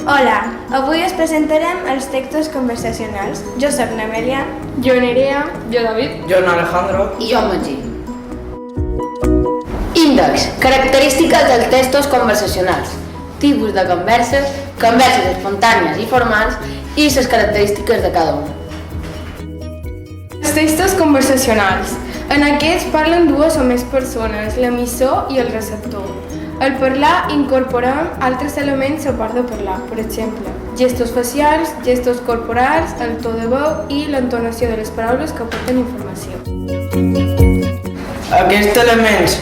Hola, avui us presentarem els textos conversacionals. Jo soc n'Amèlia. Jo Nerea. Jo David. Jo Alejandro. I jo Magí. Índex. Característiques dels textos conversacionals. Tipus de converses, converses espontànies i formals i les característiques de cada una. Els textos conversacionals. En aquests parlen dues o més persones, l'emissor i el receptor. Al parlar incorporem altres elements a part de parlar, per exemple, gestos facials, gestos corporals, el to de veu i l'entonació de les paraules que aporten informació. Aquests elements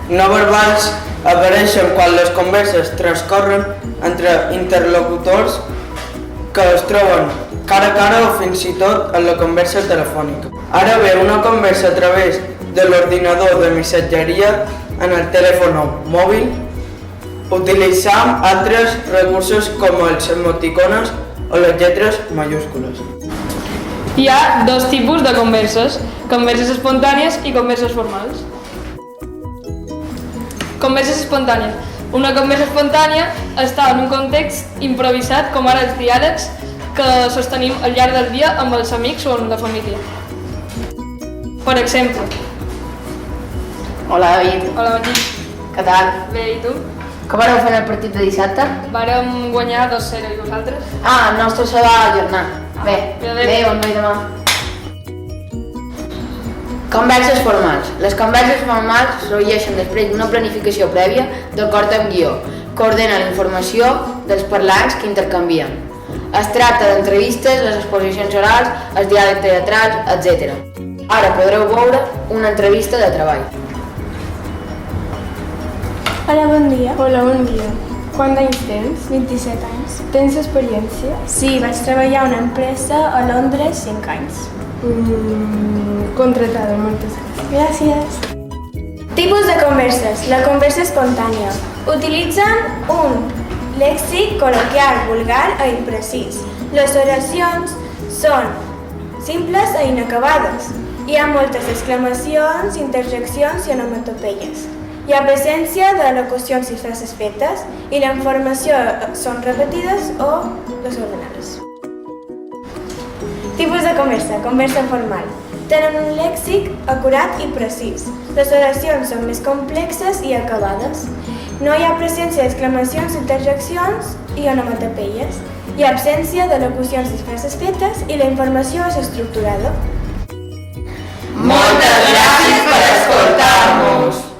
no verbals apareixen quan les converses transcorren entre interlocutors que es troben cara a cara o fins i tot en la conversa telefònica. Ara bé, una conversa a través de l'ordinador de missatgeria en el telèfon mòbil, utilitzant altres recursos com els emoticones o les lletres majúscules. Hi ha dos tipus de converses espontànies i converses formals. Converses espontànies. Una conversa espontània està en un context improvisat, com ara els diàlegs que sostenim al llarg del dia amb els amics o amb la família. Per exemple. Hola, David. Hola, Magí. Què tal? Bé, i tu? Com vareu fer el partit de dissabte? Vàrem guanyar 2-0, i vosaltres? El nostre se va ajornar. Bé, bon noi demà. Converses formals. Les converses formals sorgeixen després d'una planificació prèvia d'acord amb guió, que ordena la informació dels parlants que intercanvien. Es tracta d'entrevistes, les exposicions orals, els diàlegs teatrals, etc. Ara podreu veure una entrevista de treball. Hola, bon dia. Hola, bon dia. Quants anys tens? 27 anys. Tens experiència? Sí, vaig treballar a una empresa a Londres 5 anys. Contratada, moltes gràcies. Gràcies. Tipus de converses. La conversa espontània. Utilitzen un lèxic col·loquial, vulgar i imprecís. Les oracions són simples i inacabades. Hi ha moltes exclamacions, interjeccions i onomatopeies. Hi ha presència de locucions i frases fetes i la informació són repetides o desordenades. Tipus de conversa. Conversa formal. Tenen un lèxic acurat i precís. Les oracions són més complexes i acabades. No hi ha presència d'exclamacions, interjeccions i onomatopeies. Hi ha absència de locucions i frases fetes i la informació és estructurada. Moltes gràcies per escoltar-nos!